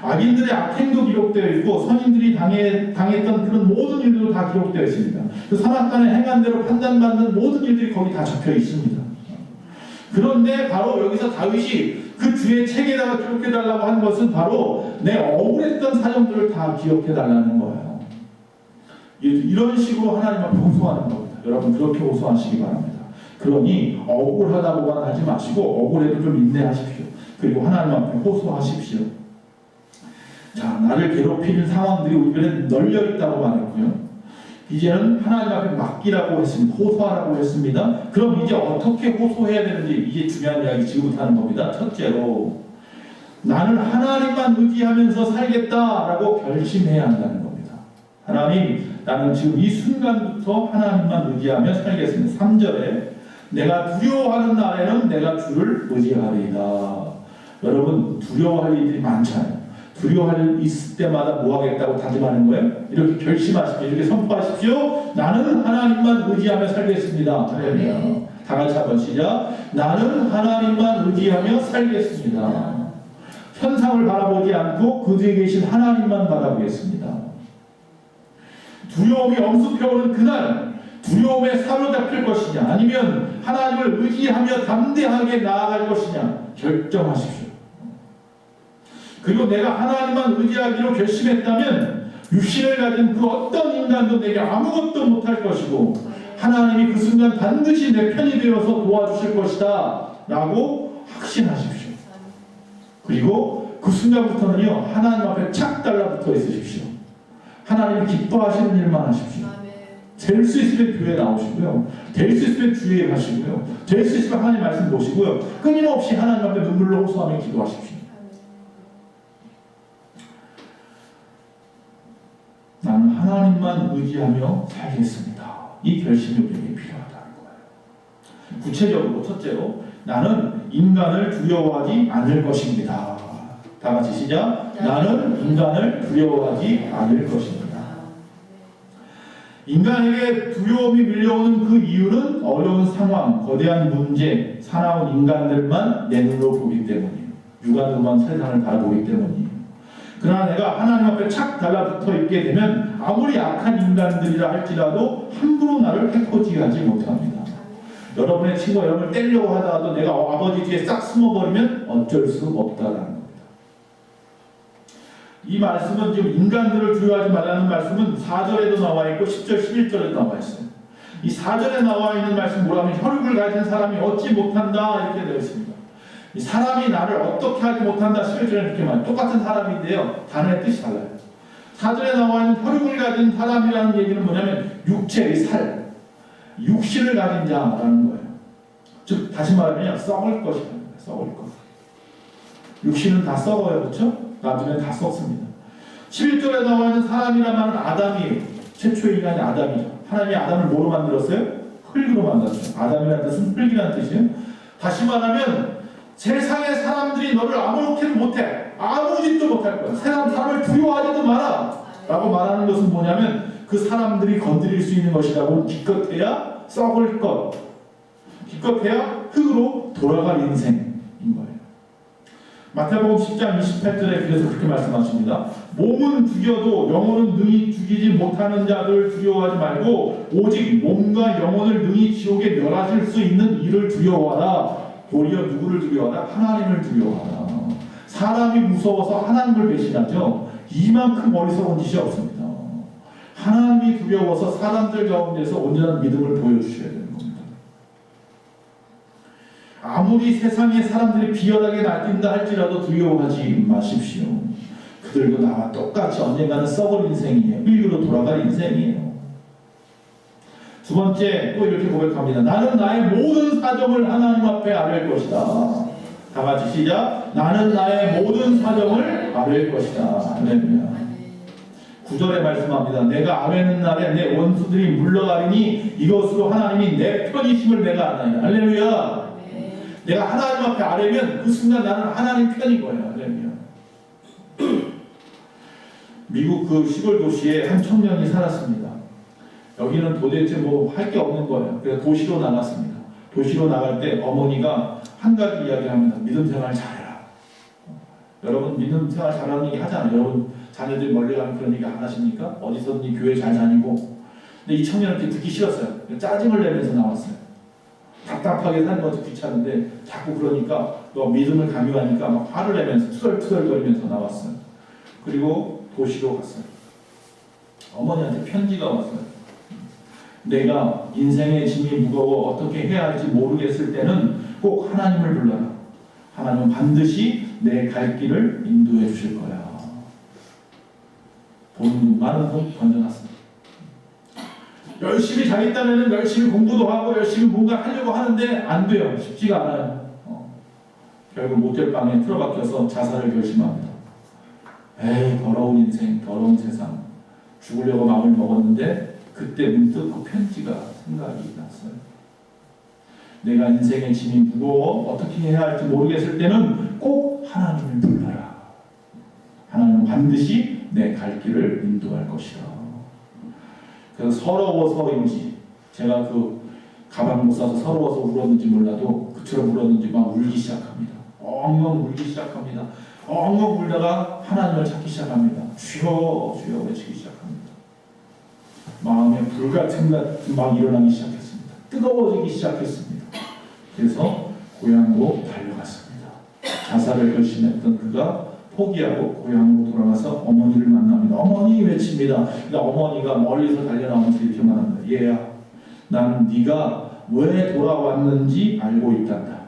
악인들의 악행도 기록되어 있고 선인들이 당했던 그런 모든 일들도 다 기록되어 있습니다. 그 선악간에 행한 대로 판단받는 모든 일들이 거기 다 적혀 있습니다. 그런데 바로 여기서 다윗이 그 주의 책에다가 기록해달라고 한 것은 바로 내 억울했던 사정들을 다 기억해달라는 거예요. 이런 식으로 하나님 앞에 호소하는 겁니다. 여러분 그렇게 호소하시기 바랍니다. 그러니 억울하다고만 하지 마시고 억울해도 좀 인내하십시오. 그리고 하나님 앞에 호소하십시오. 자, 나를 괴롭히는 상황들이 우리에게는 널려 있다고 말했고요. 이제는 하나님 앞에 맡기라고 했습니다. 호소하라고 했습니다. 그럼 이제 어떻게 호소해야 되는지 이게 중요한 이야기 지금부터 하는 겁니다. 첫째로 나는 하나님만 의지하면서 살겠다라고 결심해야 한다는 겁니다. 하나님, 나는 지금 이 순간부터 하나님만 의지하며 살겠습니다. 3절에 내가 두려워하는 날에는 내가 주를 의지하리이다. 여러분 두려워할 일이 많잖아요. 두려워할 일 있을 때마다 뭐 하겠다고 다짐하는 거예요? 이렇게 결심하십시오. 이렇게 선포하십시오. 나는 하나님만 의지하며 살겠습니다. 할렐루야. 다 같이 한번 시작. 나는 하나님만 의지하며 살겠습니다. 현상을 바라보지 않고 그 뒤에 계신 하나님만 바라보겠습니다. 두려움이 엄습해오는 그날 두려움에 사로잡힐 것이냐 아니면 하나님을 의지하며 담대하게 나아갈 것이냐 결정하십시오. 그리고 내가 하나님만 의지하기로 결심했다면 육신을 가진 그 어떤 인간도 내게 아무것도 못할 것이고 하나님이 그 순간 반드시 내 편이 되어서 도와주실 것이다 라고 확신하십시오. 그리고 그 순간부터는요 하나님 앞에 착 달라붙어 있으십시오. 하나님이 기뻐하시는 일만 하십시오. 될 수 있으면 교회 나오시고요. 될 수 있으면 주의에 가시고요. 될 수 있으면 하나님 말씀 보시고요. 끊임없이 하나님 앞에 눈물로 호소하며 기도하십시오. 나는 하나님만 의지하며 살겠습니다. 이 결심이 우리에게 필요하다는 거예요. 구체적으로 첫째로 나는 인간을 두려워하지 않을 것입니다. 다 같이 시작. 나는 인간을 두려워하지 않을 것입니다. 인간에게 두려움이 밀려오는 그 이유는 어려운 상황, 거대한 문제, 사나운 인간들만 내 눈으로 보기 때문이에요. 육안으로만 세상을 바라보기 때문이에요. 그러나 내가 하나님 앞에 착 달라붙어 있게 되면 아무리 악한 인간들이라 할지라도 함부로 나를 해코지하지 못합니다. 여러분의 친구가 여러분을 때리려고 하다가도 내가 아버지 뒤에 싹 숨어버리면 어쩔 수 없다라는 겁니다. 이 말씀은 지금 인간들을 두려워하지 말라는 말씀은 4절에도 나와 있고 10절, 11절에도 나와 있어요. 이 4절에 나와 있는 말씀 뭐라면 혈육을 가진 사람이 얻지 못한다 이렇게 되어 있습니다. 이 사람이 나를 어떻게 하지 못한다 11절에 이렇게 말해요. 똑같은 사람인데요. 단어의 뜻이 달라요. 4절에 나와 있는 혈육을 가진 사람이라는 얘기는 뭐냐면 육체의 살. 육신을 가진 자라는 거예요. 즉 다시 말하면 썩을 것이라는 거예요. 썩을 것. 육신은 다 썩어요. 그렇죠? 나중에 다 썩습니다. 11절에 나와 있는 사람이란 말은 아담이에요. 최초의 인간이 아담이죠. 하나님이 아담을 뭐로 만들었어요? 흙으로 만들었어요. 아담이라는 뜻은 흙이라는 뜻이에요. 다시 말하면 세상의 사람들이 너를 아무렇게도 못해. 아무 짓도 못할 거야. 사람을 두려워하지도 마라. 라고 말하는 것은 뭐냐면 그 사람들이 건드릴 수 있는 것이라고 기껏해야 썩을 것. 기껏해야 흙으로 돌아갈 인생인 거예요. 마태복음 10장 28절에 그래서 그렇게 말씀하십니다. 몸은 죽여도 영혼은 능히 죽이지 못하는 자들 두려워하지 말고 오직 몸과 영혼을 능히 지옥에 멸하실 수 있는 이를 두려워하라. 도리어 누구를 두려워하라? 하나님을 두려워하라. 사람이 무서워서 하나님을 배신하죠. 이만큼 어리석은 짓이 없습니다. 하나님이 두려워서 사람들 가운데서 온전한 믿음을 보여주셔야 되는 겁니다. 아무리 세상의 사람들이 비열하게 날뛴다 할지라도 두려워하지 마십시오. 그들도 나와 똑같이 언젠가는 썩을 인생이에요. 흙으로 돌아갈 인생이에요. 두 번째 또 이렇게 고백합니다. 나는 나의 모든 사정을 하나님 앞에 아뢰 것이다. 다 같이 시작. 나는 나의 모든 사정을 아뢰 것이다. 할렐루야. 9절에 말씀합니다. 내가 아뢰는 날에 내 원수들이 물러가리니 이것으로 하나님이 내 편이심을 내가 아나이다. 할렐루야. 내가 하나님 앞에 아뢰면 그 순간 나는 하나님 편인 거예요. 할렐루야. 미국 그 시골 도시에 한 청년이 살았습니다. 여기는 도대체 뭐 할 게 없는 거예요. 그래서 도시로 나갔습니다. 도시로 나갈 때 어머니가 한 가지 이야기합니다. 믿음 생활 잘해라. 여러분 믿음 생활 잘하는 얘기 하잖아요. 여러분 자녀들이 멀리 가면 그런 얘기 안 하십니까? 어디서든지 교회 잘 다니고. 근데 이 청년한테 듣기 싫었어요. 짜증을 내면서 나왔어요. 답답하게 사는 것도 귀찮은데 자꾸 그러니까 너 믿음을 강요하니까 막 화를 내면서 투덜투덜거리면서 나왔어요. 그리고 도시로 갔어요. 어머니한테 편지가 왔어요. 내가 인생의 짐이 무거워 어떻게 해야 할지 모르겠을 때는 꼭 하나님을 불러라. 하나님은 반드시 내 갈 길을 인도해 주실 거야. 많은 돈 던져놨습니다. 열심히 자기 딴에는 열심히 공부도 하고 열심히 뭔가 하려고 하는데 안 돼요. 쉽지가 않아요. 결국 모텔 방에 틀어박혀서 자살을 결심합니다. 에이 더러운 인생, 더러운 세상. 죽으려고 마음을 먹었는데 그때 문득 그 편지가 생각이 났어요. 내가 인생의 짐이 무거워 어떻게 해야 할지 모르겠을 때는 꼭 하나님을 불러라. 하나님은 반드시 내 갈 길을 인도할 것이다. 그래서 서러워서인지 제가 그 가방 못 사서 서러워서 울었는지 몰라도 그처럼 울었는지 막 울기 시작합니다. 엉엉 울기 시작합니다. 엉엉 울다가 하나님을 찾기 시작합니다. 주여 주여 외치기 시작합니다. 마음에 불같은 것이 막 일어나기 시작했습니다. 뜨거워지기 시작했습니다. 그래서 고향으로 달려갔습니다. 자살을 결심했던 그가 포기하고 고향으로 돌아가서 어머니를 만납니다. 어머니 외칩니다. 그러니까 어머니가 멀리서 달려나오면서 이렇게 말합니다. 얘야, 나는 네가 왜 돌아왔는지 알고 있단다.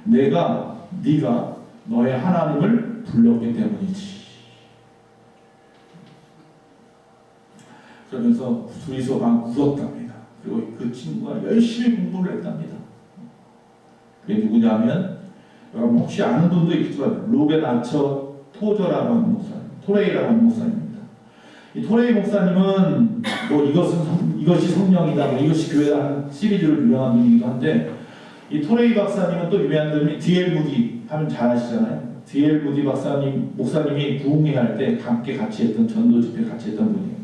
네가 너의 하나님을 불렀기 때문이지. 그러면서 둘이서 막 울었답니다. 그리고 그 친구가 열심히 공부를 했답니다. 그게 누구냐면 여러분 혹시 아는 분도 있지만 루벤 아처 토저라고 하는 목사님, 토레이라고 하는 목사님입니다. 이 토레이 목사님은 뭐 이것이 성령이다, 뭐 이것이 교회다 시리즈로 유명한 분이기도 한데 이 토레이 박사님은 또 유명한 분이 D.L. 무디 하면 잘 아시잖아요. D.L. 무디 목사님이 부흥회할 때 함께 같이 했던 전도 집회 같이 했던 분이에요.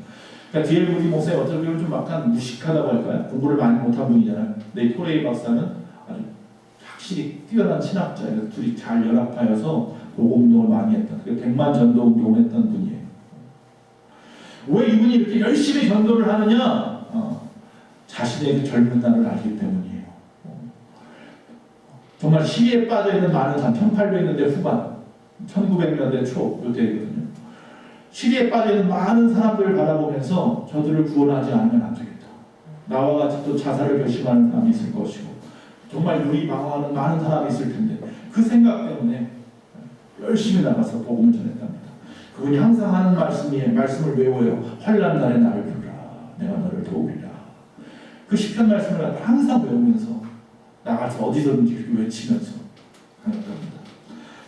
그러니까 D.L. 무디 목사님 어떻게 보면 좀 약간 무식하다고 할까요? 공부를 많이 못한 분이잖아요. 근데 이 토레이 박사는 아주 확실히 뛰어난 신학자예요. 둘이 잘 연합하여서 복음운동을 많이 했던, 100만 전도 운동을 했던 분이에요. 왜 이분이 이렇게 열심히 전도를 하느냐? 자신의 젊은 날을 알기 때문이에요. 정말 시위에 빠져있는 많은 사람, 1800년대 후반, 1900년대 초 요때거든요. 시리에 빠져있는 많은 사람들을 바라보면서 저들을 구원하지 않으면 안 되겠다. 나와 같이 또 자살을 결심하는 사람이 있을 것이고 정말 유리방황하는 많은 사람이 있을 텐데 그 생각 때문에 열심히 나가서 복음을 전했답니다. 그분이 항상 하는 말씀을 외워요. 환난 날에 나를 부르라. 내가 너를 도우리라. 그 시편 말씀을 항상 외우면서 나가서 어디서든지 그렇게 외치면서 가는 겁니다.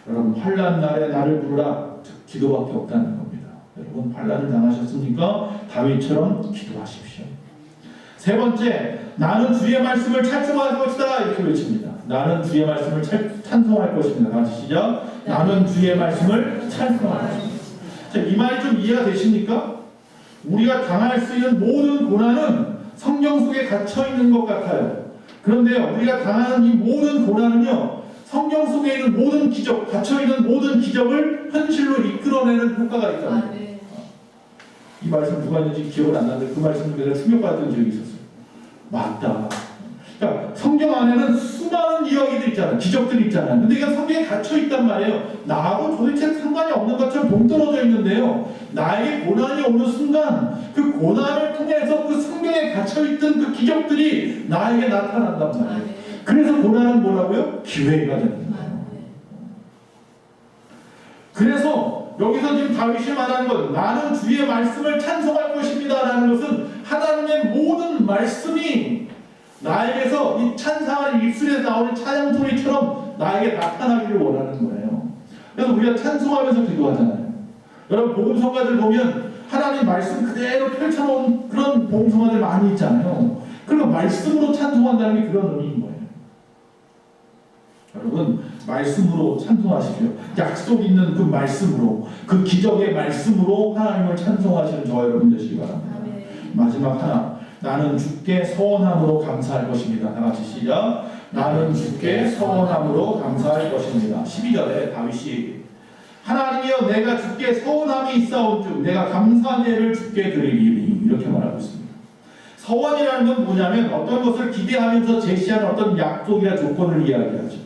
여러분 환난 날에 나를 부르라. 기도밖에 없다는 겁니다. 여러분 환난을 당하셨습니까? 다윗처럼 기도하십시오. 세 번째, 나는 주의 말씀을 찬송할 것이다. 이렇게 외칩니다. 나는 주의 말씀을 찬송할 것입니다. 같이 시작. 나는 주의 말씀을 찬송할 것입니다. 자, 이 말이 좀 이해가 되십니까? 우리가 당할 수 있는 모든 고난은 성경 속에 갇혀 있는 것 같아요. 그런데 우리가 당하는 이 모든 고난은요, 성경 속에 있는 모든 기적, 갇혀 있는 모든 기적을 현실로 이끌어내는 효과가 있다. 이 말씀 누가 했는지 기억은 안 나는데 그 말씀 내가 충격받았던 적이 있었어요. 맞다. 그러니까 성경 안에는 수많은 이야기들 있잖아요. 기적들이 있잖아요. 근데 이게 성경에 갇혀 있단 말이에요. 나하고 도대체 상관이 없는 것처럼 동떨어져 있는데요. 나에게 고난이 오는 순간 그 고난을 통해서 그 성경에 갇혀 있던 그 기적들이 나에게 나타난단 말이에요. 그래서 고난은 뭐라고요? 기회가 되는 거예요. 그래서 여기서 지금 다윗이 말하는 것, 나는 주의 말씀을 찬송할 것입니다 라는 것은 하나님의 모든 말씀이 나에게서 이 찬송하는 입술에서 나오는 찬양 소리처럼 나에게 나타나기를 원하는 거예요. 그래서 우리가 찬송하면서 기도하잖아요. 여러분 복음성가들 보면 하나님 말씀 그대로 펼쳐놓은 그런 복음성가들 많이 있잖아요. 그리고 말씀으로 찬송한다는 게 그런 의미인 거예요. 여러분 말씀으로 찬송하십시오. 약속 있는 그 말씀으로, 그 기적의 말씀으로 하나님을 찬송하시는 저와 여러분 되시기 바랍니다. 마지막 하나, 나는 주께 서원함으로 감사할 것입니다. 다 같이 시작. 나는 주께 서원함으로 감사할 것입니다. 12절에 다윗이 하나님이여 내가 주께 서원함이 있사온즉 내가 감사한 예를 주께 드리리니 이렇게 말하고 있습니다. 서원이라는 건 뭐냐면 어떤 것을 기대하면서 제시하는 어떤 약속이나 조건을 이야기하죠.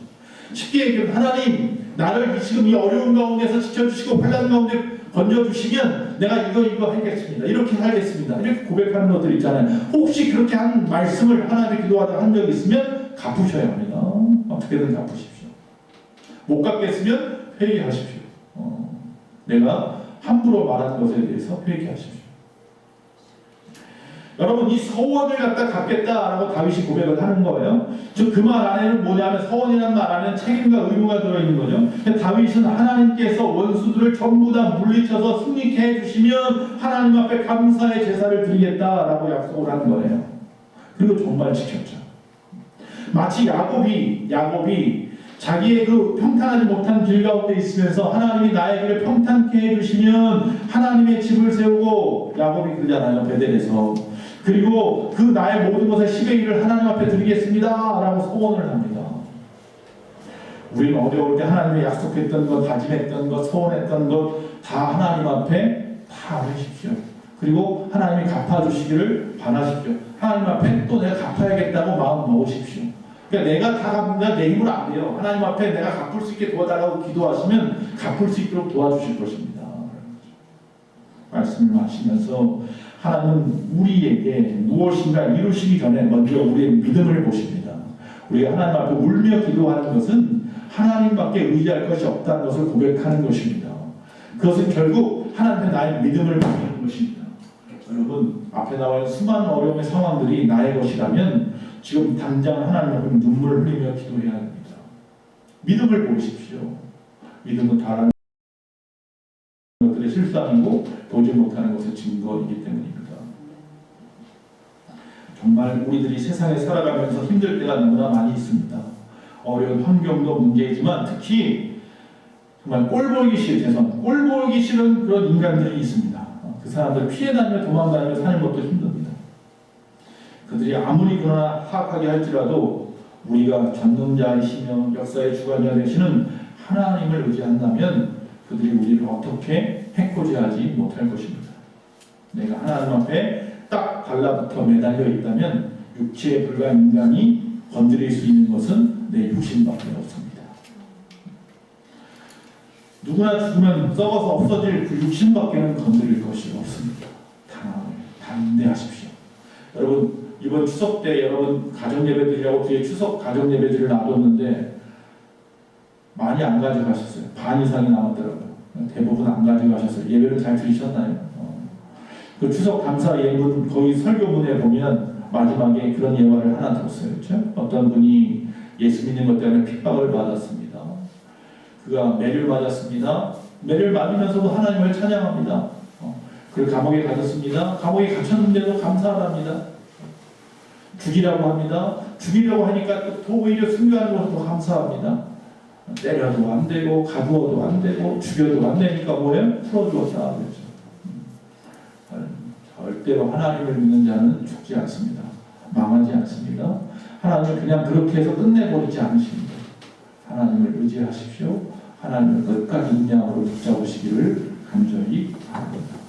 쉽게 얘기하면 하나님 나를 지금 이 어려운 가운데서 지켜주시고 환난 가운데 건져주시면 내가 이거 하겠습니다. 이렇게 살겠습니다. 이렇게 고백하는 것들 있잖아요. 혹시 그렇게 한 말씀을 하나님께 기도하다 한 적이 있으면 갚으셔야 합니다. 어떻게든 갚으십시오. 못 갚겠으면 회개하십시오. 내가 함부로 말한 것에 대해서 회개하십시오. 여러분 이 서원을 갖다 갚겠다라고 다윗이 고백을 하는 거예요. 즉 그 말 안에는 뭐냐면 서원이라는 말 안에는 책임과 의무가 들어있는 거죠. 다윗은 하나님께서 원수들을 전부 다 물리쳐서 승리케 해주시면 하나님 앞에 감사의 제사를 드리겠다라고 약속을 한 거예요. 그리고 정말 지켰죠. 마치 야곱이 자기의 그 평탄하지 못한 길 가운데 있으면서 하나님이 나의 길을 평탄케 해주시면 하나님의 집을 세우고 야곱이 그러잖아요. 베델에서. 그리고 그 나의 모든 것의 10의 1을 하나님 앞에 드리겠습니다 라고 소원을 합니다. 우리는 어려울 때 하나님이 약속했던 것, 다짐했던 것, 소원했던 것 다 하나님 앞에 다 하십시오. 그리고 하나님이 갚아주시기를 바라십시오. 하나님 앞에 또 내가 갚아야겠다고 마음 먹으십시오. 그러니까 내가 다 갚는다 내 힘으로 안 돼요. 하나님 앞에 내가 갚을 수 있게 도와달라고 기도하시면 갚을 수 있도록 도와주실 것입니다. 말씀을 하시면서 하나님은 우리에게 무엇인가 이루시기 전에 먼저 우리의 믿음을 보십니다. 우리가 하나님 앞에 울며 기도하는 것은 하나님밖에 의지할 것이 없다는 것을 고백하는 것입니다. 그것은 결국 하나님의 나의 믿음을 보이는 것입니다. 여러분 앞에 나와 있는 수많은 어려움의 상황들이 나의 것이라면 지금 당장 하나님 앞에 눈물을 흘리며 기도해야 합니다. 믿음을 보십시오. 믿음은 다른 것들의 실상이고 보지 못하는 것의 증거이기 때문입니다. 정말 우리들이 세상에 살아가면서 힘들 때가 너무나 많이 있습니다. 어려운 환경도 문제이지만 특히 정말 꼴 보기 싫은 그런 인간들이 있습니다. 그 사람들 피해 다니며 도망다니며 사는 것도 힘듭니다. 그들이 아무리 그러나 하악하게 할지라도 우리가 전능자이시며 역사의 주관자 되시는 하나님을 의지한다면 그들이 우리를 어떻게 해코지하지 못할 것입니다. 내가 하나님 앞에 딱 달라붙어 매달려 있다면 육체에 불과한 인간이 건드릴 수 있는 것은 내 육신밖에 없습니다. 누구나 죽으면 썩어서 없어질 그 육신밖에는 건드릴 것이 없습니다. 담대하십시오. 여러분 이번 추석 때 여러분 가정예배드리라고 뒤에 추석 가정예배들을 놔뒀는데 많이 안 가져가셨어요. 반 이상이 남았더라고요. 대부분 안 가져가셨어요. 예배를 잘 드리셨나요? 그 추석 감사 예문 거기 설교문에 보면 마지막에 그런 예화를 하나 뒀어요. 그렇죠? 어떤 분이 예수 믿는 것 때문에 핍박을 받았습니다. 그가 매를 맞았습니다. 매를 맞으면서도 하나님을 찬양합니다. 그리고 감옥에 갇혔습니다. 감옥에 갇혔는데도 감사하답니다. 죽이라고 합니다. 죽이려고 하니까 또 오히려 순교하는 것도 감사합니다. 때려도 안 되고 가두어도 안 되고 죽여도 안 되니까 뭐예요? 풀어주었다 그랬죠. 절대로 하나님을 믿는 자는 죽지 않습니다. 망하지 않습니다. 하나님은 그냥 그렇게 해서 끝내버리지 않으십니다. 하나님을 의지하십시오. 하나님을 끝까지 인양으로 붙잡으시기를 간절히 바랍니다.